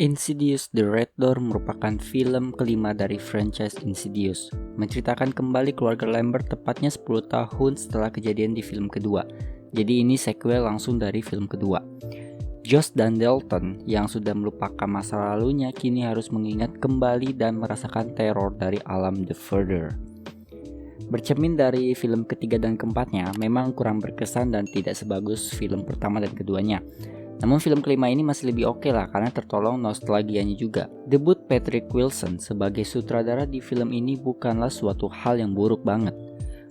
Insidious: The Red Door merupakan film kelima dari franchise Insidious, menceritakan kembali keluarga Lambert tepatnya 10 tahun setelah kejadian di film kedua. Jadi ini sequel langsung dari film kedua. Josh dan Dalton yang sudah melupakan masa lalunya kini harus mengingat kembali dan merasakan teror dari alam The Further. Bercermin dari film ketiga dan keempatnya memang kurang berkesan dan tidak sebagus film pertama dan keduanya. Namun film kelima ini masih lebih oke lah karena tertolong nostalgianya juga. Debut Patrick Wilson sebagai sutradara di film ini bukanlah suatu hal yang buruk banget.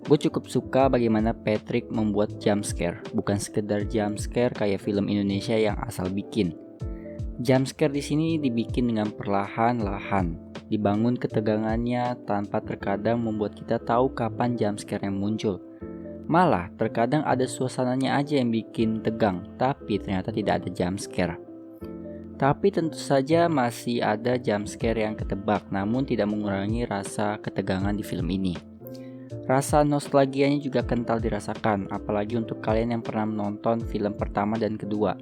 Gue cukup suka bagaimana Patrick membuat jump scare, bukan sekedar jump scare kayak film Indonesia yang asal bikin. Jump scare di sini dibikin dengan perlahan-lahan, dibangun ketegangannya tanpa terkadang membuat kita tahu kapan jump scare yang muncul. Malah terkadang ada suasananya aja yang bikin tegang, tapi ternyata tidak ada jump scare. Tapi tentu saja masih ada jump scare yang ketebak, namun tidak mengurangi rasa ketegangan di film ini. Rasa nostalgianya juga kental dirasakan, apalagi untuk kalian yang pernah menonton film pertama dan kedua.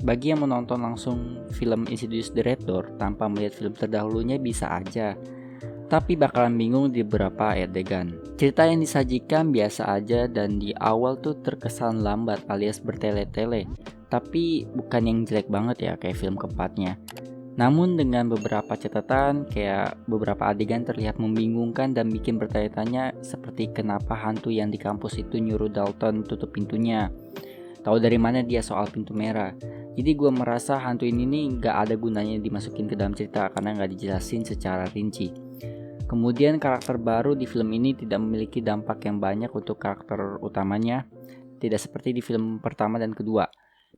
Bagi yang menonton langsung film Insidious: The Red Door tanpa melihat film terdahulunya bisa aja, tapi bakalan bingung di beberapa adegan. Cerita yang disajikan biasa aja dan di awal tuh terkesan lambat alias bertele-tele, tapi bukan yang jelek banget ya kayak film keempatnya. Namun dengan beberapa catatan, kayak beberapa adegan terlihat membingungkan dan bikin bertanya-tanya, seperti kenapa hantu yang di kampus itu nyuruh Dalton tutup pintunya. Tahu dari mana dia soal pintu merah. Jadi gue merasa hantu ini nih gak ada gunanya dimasukin ke dalam cerita karena gak dijelasin secara rinci. Kemudian karakter baru di film ini tidak memiliki dampak yang banyak untuk karakter utamanya, tidak seperti di film pertama dan kedua.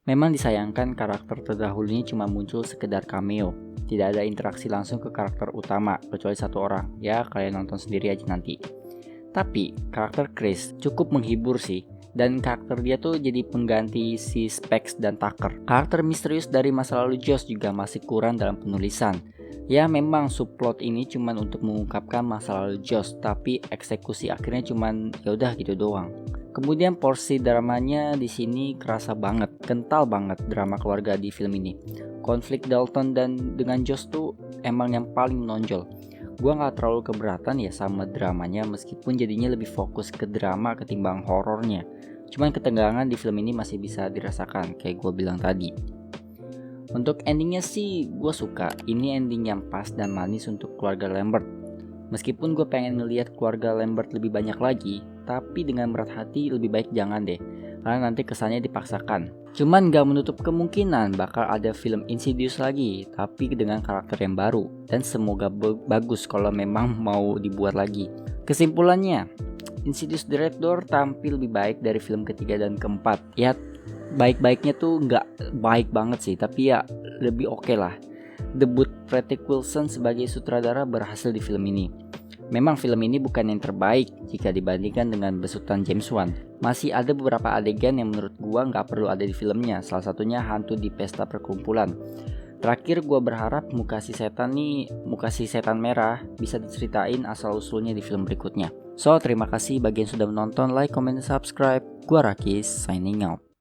Memang disayangkan karakter terdahulunya cuma muncul sekedar cameo, tidak ada interaksi langsung ke karakter utama kecuali satu orang. Ya kalian nonton sendiri aja nanti. Tapi karakter Chris cukup menghibur sih, dan karakter dia tuh jadi pengganti si Specs dan Tucker. Karakter misterius dari masa lalu Josh juga masih kurang dalam penulisan. Ya memang subplot ini cuman untuk mengungkapkan masa lalu Josh, tapi eksekusi akhirnya cuman yaudah gitu doang. Kemudian porsi dramanya di sini kerasa banget, kental banget drama keluarga di film ini. Konflik Dalton dan dengan Josh tuh emang yang paling menonjol. Gua nggak terlalu keberatan ya sama dramanya meskipun jadinya lebih fokus ke drama ketimbang horornya. Cuman ketegangan di film ini masih bisa dirasakan kayak gue bilang tadi. Untuk endingnya sih gue suka, ini ending yang pas dan manis untuk keluarga Lambert. Meskipun gue pengen ngelihat keluarga Lambert lebih banyak lagi, tapi dengan berat hati lebih baik jangan deh, karena nanti kesannya dipaksakan. Cuman gak menutup kemungkinan bakal ada film Insidious lagi, tapi dengan karakter yang baru, dan semoga bagus kalau memang mau dibuat lagi. Kesimpulannya, Insidious: The Red Door tampil lebih baik dari film ketiga dan keempat. Ya baik-baiknya tuh nggak baik banget sih, tapi ya lebih oke lah. Debut Patrick Wilson sebagai sutradara berhasil di film ini. Memang film ini bukan yang terbaik jika dibandingkan dengan besutan James Wan. Masih ada beberapa adegan yang menurut gua nggak perlu ada di filmnya, salah satunya hantu di pesta perkumpulan. Terakhir gua berharap muka si setan merah bisa diceritain asal usulnya di film berikutnya. So terima kasih bagi yang sudah menonton, like, comment, dan subscribe. Gua Rakis, signing out.